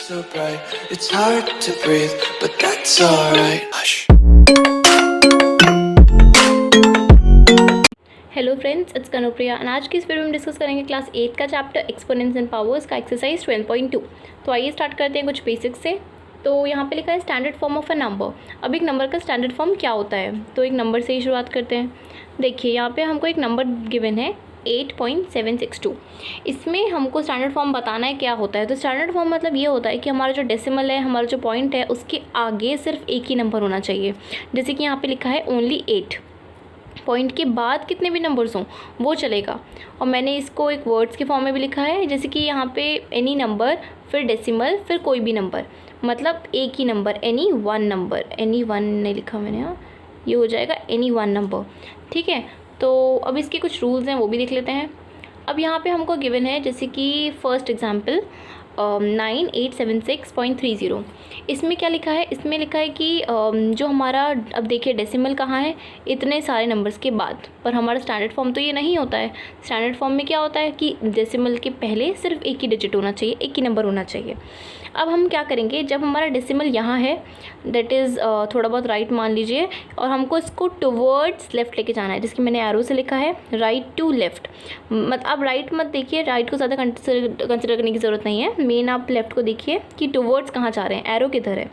so bright, it's hard to breathe, but that's alright. Hush. Hello friends, it's Kanupriya and आज की इस video में discuss करेंगे class 8 का चैप्टर एक्सपोनेंट्स एंड पावर्स का एक्सरसाइज 12.2। तो आइए स्टार्ट करते हैं कुछ बेसिक्स से। तो यहाँ पे लिखा है standard form of a number. अब एक नंबर का स्टैंडर्ड फॉर्म क्या होता है, तो एक नंबर से ही शुरुआत करते हैं। देखिए यहाँ पे हमको एक नंबर गिवन है 8.762। इसमें हमको स्टैंडर्ड फॉर्म बताना है क्या होता है। तो स्टैंडर्ड फॉर्म मतलब ये होता है कि हमारा जो डेसिमल है, हमारा जो पॉइंट है, उसके आगे सिर्फ एक ही नंबर होना चाहिए। जैसे कि यहाँ पे लिखा है ओनली 8, पॉइंट के बाद कितने भी नंबर्स हों वो चलेगा। और मैंने इसको एक वर्ड्स के फॉर्म में भी लिखा है, जैसे कि यहाँ पे एनी नंबर, फिर डेसिमल, फिर कोई भी नंबर, मतलब एक ही number, any one number. Any one नहीं लिखा मैंने, हाँ ये हो जाएगा एनी वन नंबर, ठीक है। तो अब इसके कुछ रूल्स हैं वो भी देख लेते हैं। अब यहाँ पे हमको गिवन है जैसे कि फर्स्ट एग्जांपल 9876.30। इसमें क्या लिखा है, इसमें लिखा है कि जो हमारा, अब देखिए डेसिमल कहाँ है, इतने सारे नंबर्स के बाद, पर हमारा स्टैंडर्ड फॉर्म तो ये नहीं होता है। स्टैंडर्ड फॉर्म में क्या होता है कि डेसिमल के पहले सिर्फ एक ही डिजिट होना चाहिए, एक ही नंबर होना चाहिए। अब हम क्या करेंगे, जब हमारा डेसिमल यहाँ है, दैट इज़ थोड़ा बहुत राइट मान लीजिए, और हमको इसको टुवर्ड्स लेफ़्ट लेके जाना है, जिसकी मैंने एरो से लिखा है राइट टू लेफ़्ट। मत अब राइट मत देखिए, राइट को ज़्यादा कंसिडर करने की ज़रूरत नहीं है। मेन आप लेफ़्ट को देखिए कि टुवर्ड्स कहाँ जा रहे हैं, एरो किधर है।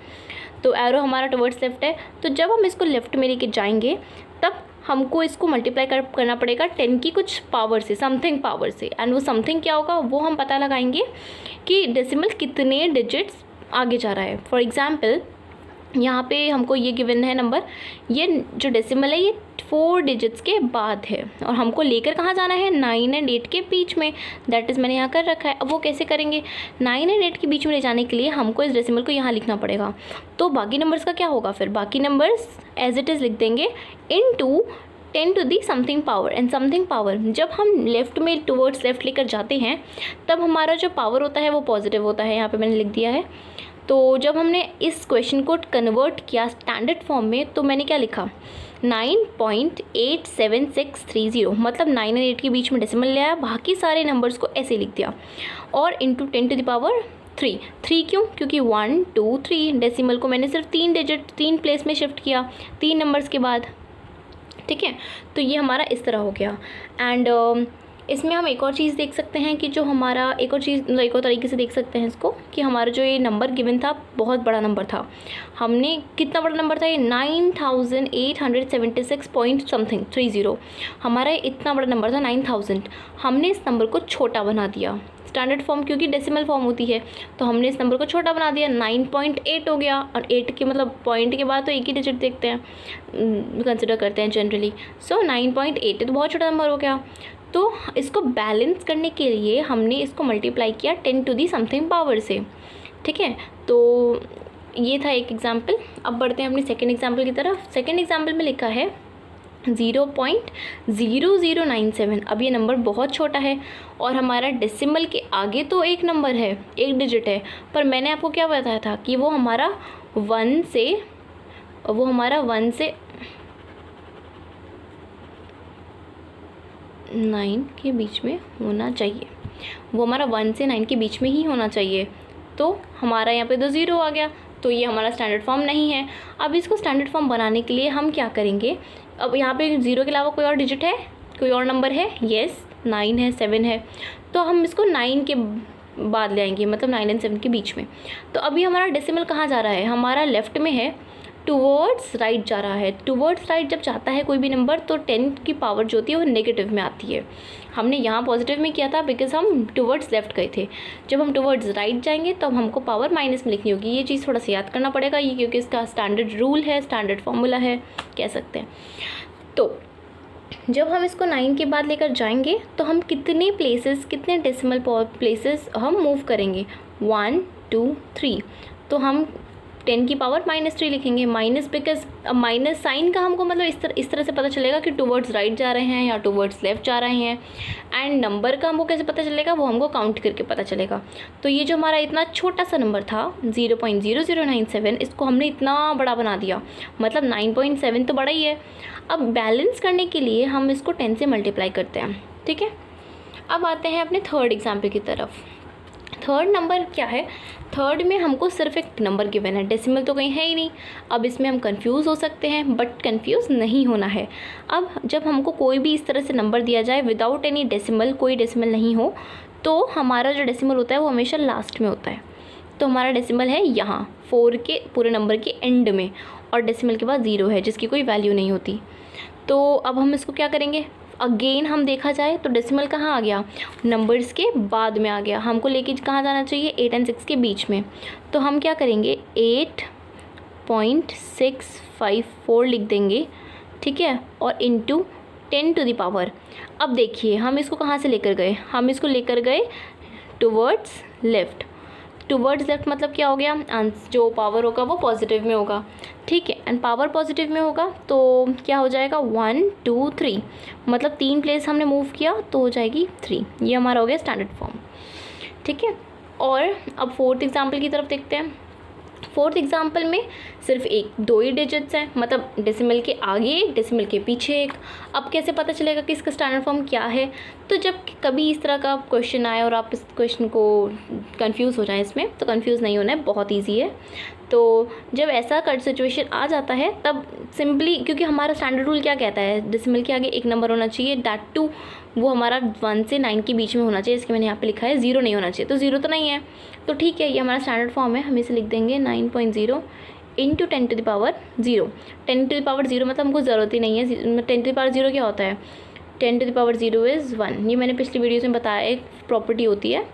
तो एरो हमारा टुवर्ड्स लेफ़्ट है। तो जब हम इसको लेफ़्ट में लेके जाएंगे तब हमको इसको मल्टीप्लाई करना पड़ेगा 10 की कुछ पावर से, समथिंग पावर से। एंड वो समथिंग क्या होगा वो हम पता लगाएंगे कि डेसिमल कितने डिजिट्स आगे जा रहा है। फॉर एग्ज़ाम्पल यहाँ पे हमको ये गिवन है नंबर, ये जो डेसिमल है ये 4 डिजिट्स के बाद है, और हमको लेकर कहाँ जाना है, 9 एंड 8 के बीच में। दैट इज़ मैंने यहाँ कर रखा है। अब वो कैसे करेंगे, 9 एंड 8 के बीच में ले जाने के लिए हमको इस डेसिमल को यहाँ लिखना पड़ेगा। तो बाकी नंबर्स का क्या होगा, फिर बाकी नंबर्स एज इट इज़ लिख देंगे into 10 to the something power. And something power जब हम लेफ़्ट में टुवर्ड्स लेफ़्ट लेकर जाते हैं तब हमारा जो पावर होता है वो पॉजिटिव होता है। यहाँ पे मैंने लिख दिया है। तो जब हमने इस क्वेश्चन को कन्वर्ट किया स्टैंडर्ड फॉर्म में, तो मैंने क्या लिखा, 9.87630, मतलब 9 और 8 के बीच में डेसिमल ले आया, बाकी सारे नंबर्स को ऐसे लिख दिया, और इंटू 10 टू द पावर 3। क्यों, क्योंकि 1 2 3 डेसिमल को मैंने सिर्फ 3 डिजिट 3 प्लेस में शिफ्ट किया 3 नंबर्स के बाद, ठीक है। तो ये हमारा इस तरह हो गया। एंड इसमें हम एक और चीज़ देख सकते हैं कि जो हमारा एक और तरीके से देख सकते हैं इसको, कि हमारा जो ये नंबर गिवन था बहुत बड़ा नंबर था। हमने कितना बड़ा नंबर था ये, 9876 पॉइंट समथिंग 30। हमारा इतना बड़ा नंबर था 9000। हमने इस नंबर को छोटा बना दिया, स्टैंडर्ड फॉर्म क्योंकि डेसिमल फॉर्म होती है, तो हमने इस नंबर को छोटा बना दिया, 9.8 हो गया। और 8 के मतलब पॉइंट के बाद तो एक ही डिजिट देखते हैं, कंसिडर करते हैं जनरली। सो 9.8 तो बहुत छोटा नंबर हो गया। तो इसको बैलेंस करने के लिए हमने इसको मल्टीप्लाई किया 10 टू दी समथिंग पावर से, ठीक है। तो ये था एक एग्जाम्पल। अब बढ़ते हैं अपने सेकेंड एग्जाम्पल की तरफ। सेकेंड एग्जाम्पल में लिखा है 0.0097। अब ये नंबर बहुत छोटा है और हमारा डेसिमल के आगे तो एक नंबर है, एक डिजिट है, पर मैंने आपको क्या बताया था कि वो हमारा 1 से 9 के बीच में होना चाहिए। वो हमारा 1 से 9 के बीच में ही होना चाहिए। तो हमारा यहाँ पे तो 0 आ गया, तो ये हमारा स्टैंडर्ड फॉर्म नहीं है। अब इसको स्टैंडर्ड फॉर्म बनाने के लिए हम क्या करेंगे, अब यहाँ पे 0 के अलावा कोई और डिजिट है, कोई और नंबर है, येस 9 है, 7 है, तो हम इसको 9 के बाद ले आएंगे, मतलब 9 एंड 7 के बीच में। तो अभी हमारा डेसिमल कहाँ जा रहा है, हमारा लेफ़्ट में है, टुवर्ड्स राइट जा रहा है। टुवर्ड्स राइट जब जाता है कोई भी नंबर, तो 10 की पावर जो होती है वो नेगेटिव में आती है। हमने यहाँ पॉजिटिव में किया था बिकॉज हम टुवर्ड्स लेफ्ट गए थे। जब हम टुवर्ड्स राइट जाएंगे तब हमको पावर माइनस में लिखनी होगी। ये चीज़ थोड़ा सा याद करना पड़ेगा, ये क्योंकि इसका स्टैंडर्ड रूल है, स्टैंडर्ड फार्मूला है कह सकते हैं। तो जब हम इसको 9 के बाद लेकर जाएंगे तो हम कितने डेसिमल प्लेसेस हम मूव करेंगे, 1 2 3। तो हम 10 की पावर -3 लिखेंगे, माइनस बिकॉज माइनस साइन का हमको मतलब इस तरह से पता चलेगा कि टुवर्ड्स राइट जा रहे हैं या टुवर्ड्स लेफ्ट जा रहे हैं। एंड नंबर का हमको कैसे पता चलेगा, वो हमको काउंट करके पता चलेगा। तो ये जो हमारा इतना छोटा सा नंबर था 0.0097, इसको हमने इतना बड़ा बना दिया, मतलब 9.7 तो बड़ा ही है। अब बैलेंस करने के लिए हम इसको 10 से मल्टीप्लाई करते हैं, ठीक है। अब आते हैं अपने थर्ड एग्जाम्पल की तरफ। थर्ड नंबर क्या है, थर्ड में हमको सिर्फ एक नंबर गिवन है, डेसिमल तो कहीं है ही नहीं। अब इसमें हम कंफ्यूज हो सकते हैं, बट कंफ्यूज नहीं होना है। अब जब हमको कोई भी इस तरह से नंबर दिया जाए विदाउट एनी डेसिमल, कोई डेसिमल नहीं हो, तो हमारा जो डेसिमल होता है वो हमेशा लास्ट में होता है। तो हमारा डेसिमल है यहाँ 4 के पूरे नंबर के एंड में, और डेसिमल के बाद 0 है जिसकी कोई वैल्यू नहीं होती। तो अब हम इसको क्या करेंगे, अगेन हम देखा जाए तो डेसिमल कहाँ आ गया, नंबर्स के बाद में आ गया। हमको लेके कहाँ जाना चाहिए, 8 और 6 के बीच में। तो हम क्या करेंगे, 8.654 लिख देंगे, ठीक है, और इंटू 10 टू द पावर। अब देखिए हम इसको कहाँ से लेकर गए, हम इसको लेकर गए टुवर्ड्स लेफ़्ट। टुवर्ड्स लेफ्ट मतलब क्या हो गया, जो पावर होगा वो पॉजिटिव में होगा, ठीक है, एंड पावर पॉजिटिव में होगा तो क्या हो जाएगा 1 2 3, मतलब 3 प्लेस हमने मूव किया तो हो जाएगी 3। ये हमारा हो गया स्टैंडर्ड फॉर्म, ठीक है। और अब फोर्थ एग्जाम्पल की तरफ देखते हैं। फोर्थ एग्जाम्पल में सिर्फ 2 ही डिजिट्स हैं, मतलब डेसिमल के आगे एक, डेसिमल के पीछे एक। अब कैसे पता चलेगा कि इसका स्टैंडर्ड फॉर्म क्या है, तो जब कभी इस तरह का क्वेश्चन आए और आप इस क्वेश्चन को कंफ्यूज हो जाएं इसमें, तो कंफ्यूज नहीं होना है, बहुत इजी है। तो जब ऐसा सिचुएशन आ जाता है तब सिंपली, क्योंकि हमारा स्टैंडर्ड रूल क्या कहता है, डेसिमल के आगे एक नंबर होना चाहिए, दैट टू वो हमारा 1 से 9 के बीच में होना चाहिए। इसके मैंने यहाँ पे लिखा है 0 नहीं होना चाहिए, तो 0 तो नहीं है, तो ठीक है, ये हमारा स्टैंडर्ड फॉर्म है। हम इसे लिख देंगे 9.0 into 10 to the power 0। 10 to the power 0 मतलब हमको ज़रूरत ही नहीं है। 10 टू द पावर 0 क्या होता है, 10 टू द पावर 0 इज़ 1। ये मैंने पिछली वीडियोज़ में बताया, एक प्रॉपर्टी होती है।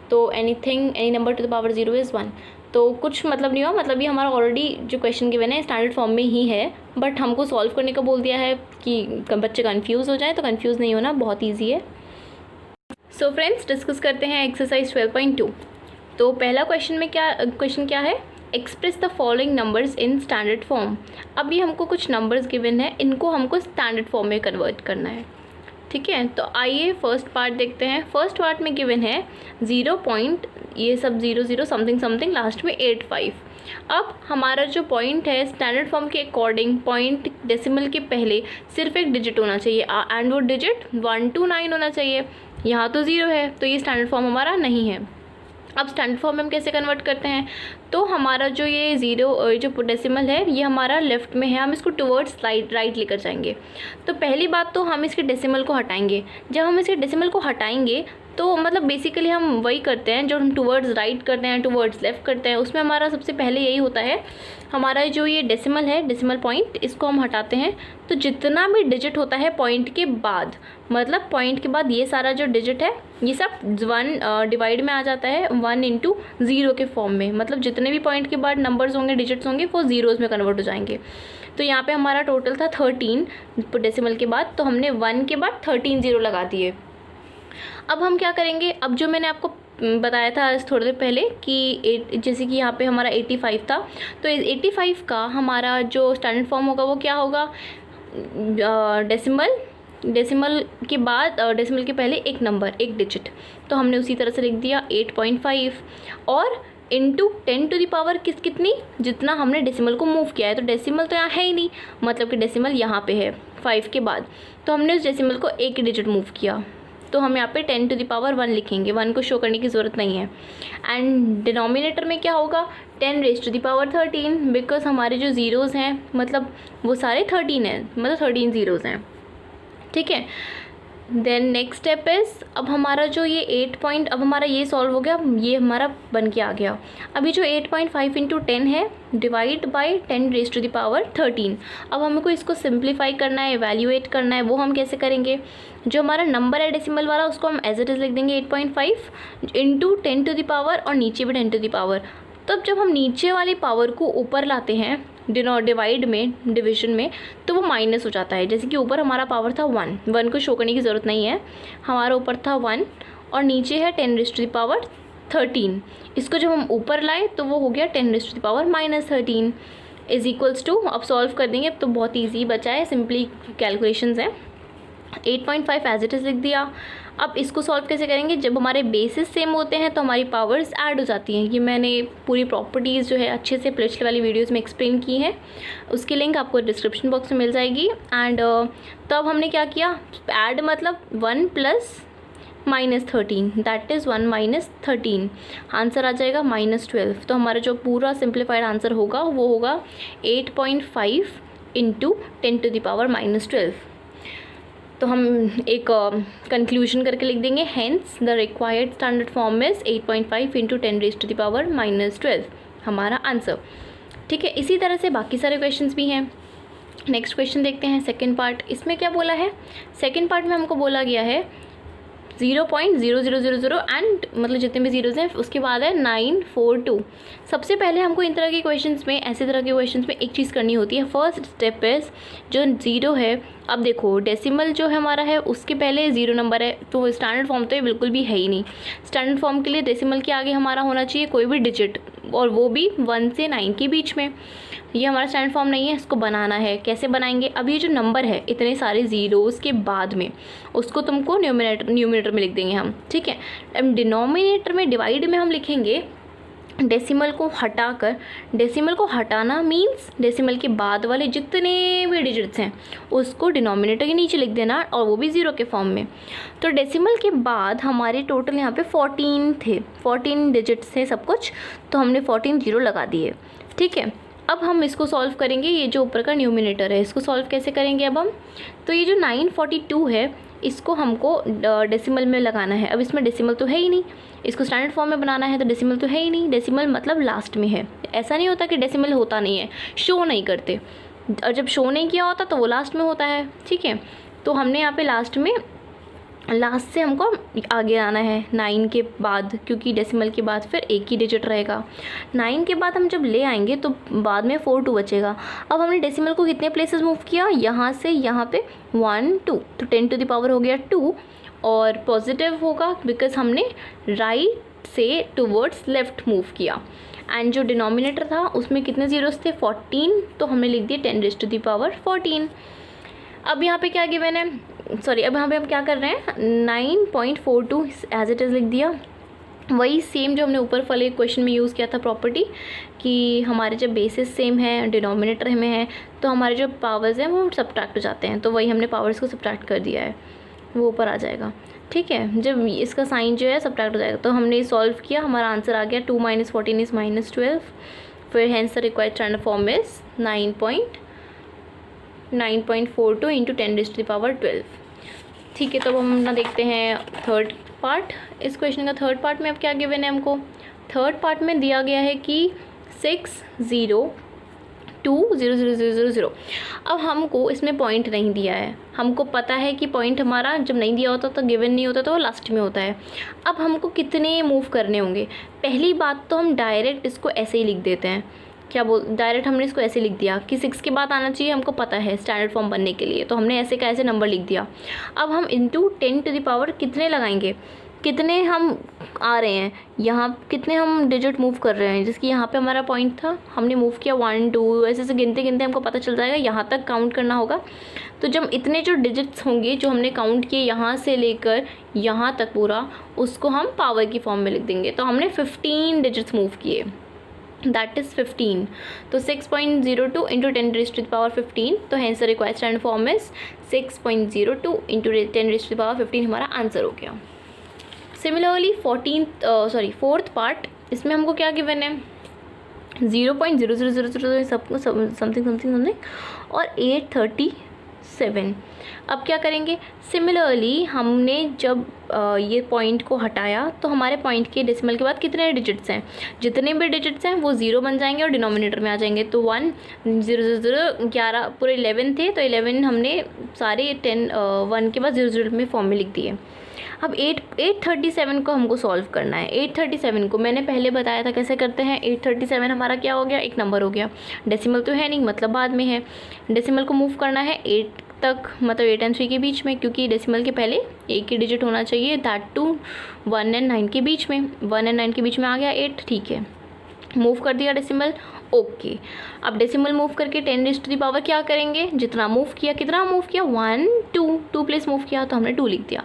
तो any number two the power 0 is 1। तो कुछ मतलब नहीं हुआ, मतलब ये हमारा ऑलरेडी जो क्वेश्चन गिवन है स्टैंडर्ड फॉर्म में ही है, बट हमको सॉल्व करने का बोल दिया है कि बच्चे कंफ्यूज हो जाए, तो कंफ्यूज नहीं होना, बहुत ईजी है। सो फ्रेंड्स, डिस्कस करते हैं एक्सरसाइज 12.2। तो पहला क्वेश्चन क्या है, express the following numbers in standard form. अभी हमको कुछ नंबर्स गिवन है, इनको हमको स्टैंडर्ड फॉर्म में कन्वर्ट करना है, ठीक है। तो आइए फर्स्ट पार्ट देखते हैं। फर्स्ट पार्ट में गिवन है 0.00 समथिंग समथिंग, लास्ट में 85। अब हमारा जो पॉइंट है स्टैंडर्ड फॉर्म के अकॉर्डिंग, पॉइंट डेसिमल के पहले सिर्फ एक डिजिट होना चाहिए, एंड वो डिजिट 1 to 9 होना चाहिए। यहाँ तो 0 है, तो ये स्टैंडर्ड फॉर्म हमारा नहीं है। अब स्टैंडर्ड फॉर्म में हम कैसे कन्वर्ट करते हैं, तो हमारा जो ये 0 जो डेसिमल है ये हमारा लेफ़्ट में है, हम इसको टुवर्ड्स राइट लेकर जाएंगे। तो पहली बात तो हम इसके डेसिमल को हटाएंगे। जब हम इसके डेसिमल को हटाएंगे तो मतलब बेसिकली हम वही करते हैं जो हम टुवर्ड्स राइट करते हैं, टुवर्ड्स लेफ़्ट करते हैं, उसमें हमारा सबसे पहले यही होता है, हमारा जो ये डेसिमल है, डेसिमल पॉइंट, इसको हम हटाते हैं। तो जितना भी डिजिट होता है पॉइंट के बाद, मतलब पॉइंट के बाद ये सारा जो डिजिट है ये सब 1 डिवाइड में आ जाता है, 1 into 0 के फॉर्म में, मतलब जितने भी पॉइंट के बाद नंबर्स होंगे, डिजिट्स होंगे, वो ज़ीरोज़ में कन्वर्ट हो जाएंगे। तो यहाँ पे हमारा टोटल था 13 डेसिमल के बाद, तो हमने 1 के बाद 13 0 लगा दिए। अब हम क्या करेंगे, अब जो मैंने आपको बताया था थोड़ी देर पहले कि जैसे कि यहाँ पे हमारा 85 था, तो 85 का हमारा जो स्टैंडर्ड फॉर्म होगा वो क्या होगा, डेसिमल के बाद, डेसिमल के पहले एक नंबर, एक डिजिट। तो हमने उसी तरह से लिख दिया 8.5 और इंटू 10 टू द पावर कितनी, जितना हमने डेसिमल को मूव किया है। तो डेसिमल तो यहाँ है ही नहीं, मतलब कि डेसिमल यहाँ पे है 5 के बाद, तो हमने उस डेसिमल को एक डिजिट मूव किया, तो हम यहाँ पे 10 टू द पावर 1 लिखेंगे, 1 को शो करने की ज़रूरत नहीं है। एंड डिनोमिनेटर में क्या होगा, 10 raise to the power 13, because हमारे जो ज़ीरोज़ हैं मतलब वो सारे 13 हैं, मतलब 13 ज़ीरोज़ हैं, ठीक है। देन नेक्स्ट स्टेप इज़, अब हमारा जो ये 8 अब हमारा ये सॉल्व हो गया, ये हमारा बन के आ गया। अभी जो 8.5 इंटू 10 है, divide by 10 raise to the power 13। अब हमको इसको सिंप्लीफाई करना है, एवेल्यूएट करना है, वो हम कैसे करेंगे, जो हमारा नंबर है डेसिमल वाला उसको हम एज इट इज़ लिख देंगे 8.5 इंटू 10 टू द पावर, और नीचे भी 10 टू द पावर। तब जब हम नीचे वाली पावर को ऊपर लाते हैं डिवाइड में, डिवीजन में, तो वो माइनस हो जाता है। जैसे कि ऊपर हमारा पावर था 1 को शो करने की ज़रूरत नहीं है, हमारा ऊपर था 1 और नीचे है 10 रेज़ टू द पावर 13। इसको जब हम ऊपर लाए तो वो हो गया 10 raise to the power -13 is equals to, अब सॉल्व कर देंगे तो बहुत ईजी बचा है, सिंपली कैलकुलेशंस हैं। 8.5 एज इट इज़ लिख दिया। अब इसको सॉल्व कैसे करेंगे, जब हमारे बेसिस सेम होते हैं तो हमारी पावर्स ऐड हो जाती हैं। ये मैंने पूरी प्रॉपर्टीज़ जो है अच्छे से पिछले वाली वीडियोस में एक्सप्लेन की है, उसकी लिंक आपको डिस्क्रिप्शन बॉक्स में मिल जाएगी। एंड तब हमने क्या किया, ऐड मतलब 1 + -13, दैट इज़ 1 - 13, आंसर आ जाएगा -12। तो हमारा जो पूरा सिंप्लीफाइड आंसर होगा वो होगा 8.5 × 10⁻⁻12। तो हम एक कंक्लूजन करके लिख देंगे, hence the required standard form is 8.5 × 10⁻⁻12 हमारा आंसर। ठीक है, इसी तरह से बाकी सारे क्वेश्चंस भी हैं। नेक्स्ट क्वेश्चन देखते हैं, सेकंड पार्ट। इसमें क्या बोला है, सेकंड पार्ट में हमको बोला गया है 0.0000 एंड मतलब जितने भी जीरोज़ हैं उसके बाद है 942। सबसे पहले हमको इन तरह के क्वेश्चंस में, ऐसे तरह के क्वेश्चंस में एक चीज़ करनी होती है। फर्स्ट स्टेप इज़ जो 0 है, अब देखो डेसिमल जो है हमारा है उसके पहले 0 नंबर है, तो स्टैंडर्ड फॉर्म तो ये बिल्कुल भी है ही नहीं। स्टैंडर्ड फॉर्म के लिए डेसिमल के आगे हमारा होना चाहिए कोई भी डिजिट, और वो भी 1 से 9 के बीच में। ये हमारा स्टैंडर्ड फॉर्म नहीं है, इसको बनाना है। कैसे बनाएंगे, अब ये जो नंबर है इतने सारे ज़ीरोज़ के बाद में, उसको तुमको न्यूमिनेटर में लिख देंगे हम। ठीक है, अब डिनोमिनेटर में, डिवाइड में हम लिखेंगे डेसिमल को हटाकर। डेसिमल को हटाना मींस डेसिमल के बाद वाले जितने भी डिजिट्स हैं उसको डिनोमिनेटर के नीचे लिख देना, और वो भी 0 के फॉर्म में। तो डेसिमल के बाद हमारे टोटल यहाँ पे 14 थे, 14 डिजिट्स थे सब कुछ, तो हमने 14 0 लगा दिए। ठीक है, अब हम इसको सॉल्व करेंगे। ये जो ऊपर का न्यूमिनेटर है इसको सॉल्व कैसे करेंगे अब हम, तो ये जो 942 है इसको हमको डेसिमल में लगाना है। अब इसमें डेसिमल तो है ही नहीं, इसको स्टैंडर्ड फॉर्म में बनाना है, तो डेसिमल तो है ही नहीं। डेसिमल मतलब लास्ट में है। ऐसा नहीं होता कि डेसिमल होता नहीं है, शो नहीं करते, और जब शो नहीं किया होता तो वो लास्ट में होता है। ठीक है, तो हमने यहाँ पे लास्ट से हमको आगे आना है 9 के बाद, क्योंकि डेसिमल के बाद फिर एक ही डिजिट रहेगा। 9 के बाद हम जब ले आएंगे तो बाद में 4 2 बचेगा। अब हमने डेसिमल को कितने प्लेसेस मूव किया, यहाँ से यहाँ पे 1 2, तो 10 हो गया 2, और पॉजिटिव होगा बिकॉज हमने राइट से टूवर्ड्स लेफ्ट मूव किया। एंड जो डिनोमिनेटर था उसमें कितने ज़ीरोज़ थे, 14, तो हमने लिख दिया 10⁻14। अब यहाँ पे क्या गिवन है, सॉरी, अब यहाँ पे हम क्या कर रहे हैं, 9.42 एज इट इज़ लिख दिया। वही सेम जो हमने ऊपर वाले क्वेश्चन में यूज़ किया था प्रॉपर्टी, कि हमारे जब बेसिस सेम है, डिनोमिनेटर में है, तो हमारे जो पावर्स हैं वो सब्ट्रैक्ट हो जाते हैं। तो वही हमने पावर्स को सब्ट्रैक्ट कर दिया है, वो ऊपर आ जाएगा। ठीक है, जब इसका साइन जो है सब्ट्रैक्ट हो जाएगा, तो हमने सॉल्व किया, हमारा आंसर आ गया 2 - 14 इज़ -12। फिर hence the required standard form is 9.42 × 10⁻12। ठीक है, तो अब हम अपना देखते हैं थर्ड पार्ट। इस क्वेश्चन का थर्ड पार्ट में अब क्या गिवन है हमको, थर्ड पार्ट में दिया गया है कि 6020000। अब हमको इसमें पॉइंट नहीं दिया है, हमको पता है कि पॉइंट हमारा जब नहीं दिया होता तो गिवन नहीं होता, तो वो लास्ट में होता है। अब हमको कितने मूव करने होंगे, पहली बात तो हम डायरेक्ट इसको ऐसे ही लिख देते हैं। डायरेक्ट हमने इसको ऐसे लिख दिया कि 6 के बाद आना चाहिए, हमको पता है स्टैंडर्ड फॉर्म बनने के लिए, तो हमने ऐसे का ऐसे नंबर लिख दिया। अब हम इंटू 10 कितने लगाएंगे, कितने हम आ रहे हैं यहाँ, कितने हम डिजिट मूव कर रहे हैं, जिसकी यहाँ पे हमारा पॉइंट था, हमने मूव किया 1 2, ऐसे से गिनते गिनते हमको पता चल जाएगा, यहाँ तक काउंट करना होगा। तो जब इतने जो डिजिट्स होंगे जो हमने काउंट किए यहाँ से लेकर यहाँ तक पूरा, उसको हम पावर की फॉर्म में लिख देंगे। तो हमने 15 डिजिट्स मूव किए, दैट इज़ 15। तो 6.02 × 10⁻15, तो hence the required standard form is 6.02 × 10⁻15 हमारा आंसर हो गया। सिमिलरली फोर्थ पार्ट, इसमें हमको क्या गिवन है, 0.0000 सबको समथिंग और 837। अब क्या करेंगे, सिमिलरली हमने जब ये पॉइंट को हटाया तो हमारे पॉइंट के डेसिमल के बाद कितने डिजिट्स हैं, जितने भी डिजिट्स हैं वो 0 बन जाएंगे और डिनोमिनेटर में आ जाएंगे। तो 1 0 0 11 पूरे 11 थे, तो 11 हमने सारे 1 के बाद 0 में फॉर्म में लिख दिए। अब 837 को हमको सॉल्व करना है। 837 को मैंने पहले बताया था कैसे करते हैं। 837 हमारा क्या हो गया, एक नंबर हो गया, डेसिमल तो है नहीं मतलब बाद में है। डेसिमल को मूव करना है 8 तक, मतलब 8 और 3 के बीच में, क्योंकि डेसिमल के पहले एक ही डिजिट होना चाहिए, दैट टू 1 और 9 के बीच में। 1 और 9 के बीच में आ गया 8, ठीक है, मूव कर दिया डेसिमल, ओके। अब डेसिमल मूव करके 10⁻, क्या करेंगे, जितना मूव किया, कितना मूव किया, 1 2 प्लेस मूव किया, तो हमने 2 लिख दिया।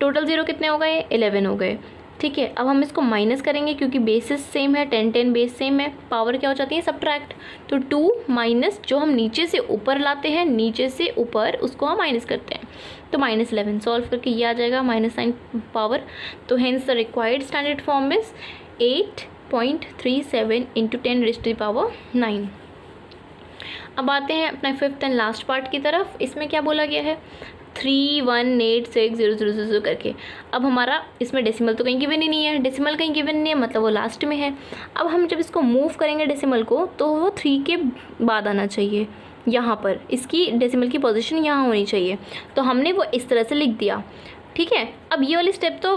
टोटल 0 कितने हो गए, 11 हो गए, ठीक है। अब हम इसको माइनस करेंगे क्योंकि बेसिस सेम है, 10 बेस सेम है, पावर क्या हो जाती है, सब्ट्रैक्ट। तो 2 माइनस जो हम नीचे से ऊपर लाते हैं, नीचे से ऊपर उसको हम माइनस करते हैं, तो -11 सॉल्व करके ये आ जाएगा -9 पावर। तो hence the required standard form is 8.37 × 10⁻9। अब आते हैं अपना 5th एंड लास्ट पार्ट की तरफ। इसमें क्या बोला गया है 3186000 करके। अब हमारा इसमें डेसिमल तो कहीं गिवन ही नहीं है, डेसिमल कहीं गिवन नहीं है मतलब वो लास्ट में है। अब हम जब इसको मूव करेंगे डेसिमल को तो वो 3 के बाद आना चाहिए, यहाँ पर इसकी डेसिमल की पोजीशन यहाँ होनी चाहिए। तो हमने वो इस तरह से लिख दिया, ठीक है। अब ये वाली स्टेप तो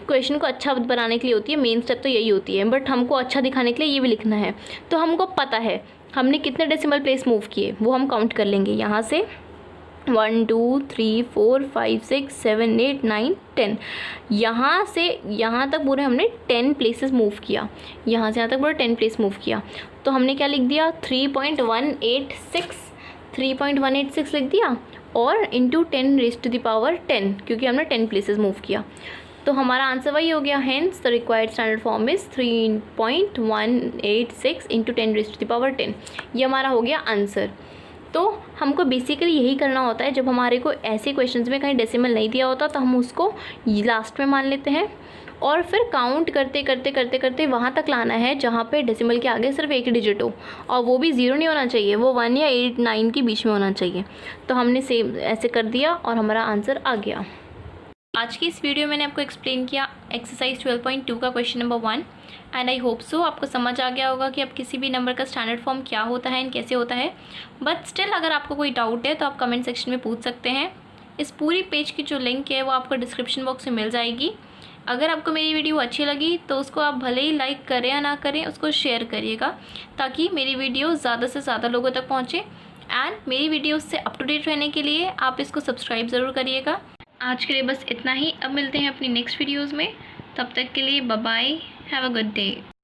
क्वेश्चन को अच्छा बनाने के लिए होती है, मेन स्टेप तो यही होती है, बट हमको अच्छा दिखाने के लिए ये भी लिखना है। तो हमको पता है हमने कितने डेसिमल प्लेस मूव किए, वो हम काउंट कर लेंगे। यहाँ से 1 2 3 4 5 6 7 8 9 10, यहाँ से यहाँ तक पूरे हमने 10 प्लेसेस मूव किया, यहाँ से यहाँ तक पूरा 10 प्लेस मूव किया। तो हमने क्या लिख दिया 3.186 लिख दिया और इंटू 10⁻10 क्योंकि हमने 10 प्लेसेस मूव किया। तो हमारा आंसर वही हो गया। Hence the required standard form is 3.186 × 10⁻10। ये हमारा हो गया आंसर। तो हमको बेसिकली यही करना होता है, जब हमारे को ऐसे क्वेश्चंस में कहीं डेसिमल नहीं दिया होता तो हम उसको लास्ट में मान लेते हैं और फिर काउंट करते करते करते करते वहाँ तक लाना है जहाँ पे डेसिमल के आगे सिर्फ एक डिजिट हो, और वो भी 0 नहीं होना चाहिए, वो 1 या 8 9 के बीच में होना चाहिए। तो हमने सेम ऐसे कर दिया और हमारा आंसर आ गया। आज की इस वीडियो में मैंने आपको एक्सप्लेन किया एक्सरसाइज 12.2 का question number 1 and I hope so आपको समझ आ गया होगा कि अब किसी भी नंबर का स्टैंडर्ड फॉर्म क्या होता है एंड कैसे होता है। बट स्टिल अगर आपको कोई डाउट है तो आप कमेंट सेक्शन में पूछ सकते हैं। इस पूरी पेज की जो लिंक है वो आपको डिस्क्रिप्शन बॉक्स में मिल जाएगी। अगर आपको मेरी वीडियो अच्छी लगी तो उसको आप भले ही लाइक करें या ना करें, उसको शेयर करिएगा ताकि मेरी वीडियो ज़्यादा से ज़्यादा लोगों तक पहुँचे। एंड मेरी वीडियो से अप टू डेट रहने के लिए आप इसको सब्सक्राइब ज़रूर करिएगा। आज के लिए बस इतना ही। अब मिलते हैं अपनी नेक्स्ट वीडियोज़ में, तब तक के लिए bye bye, have a good day.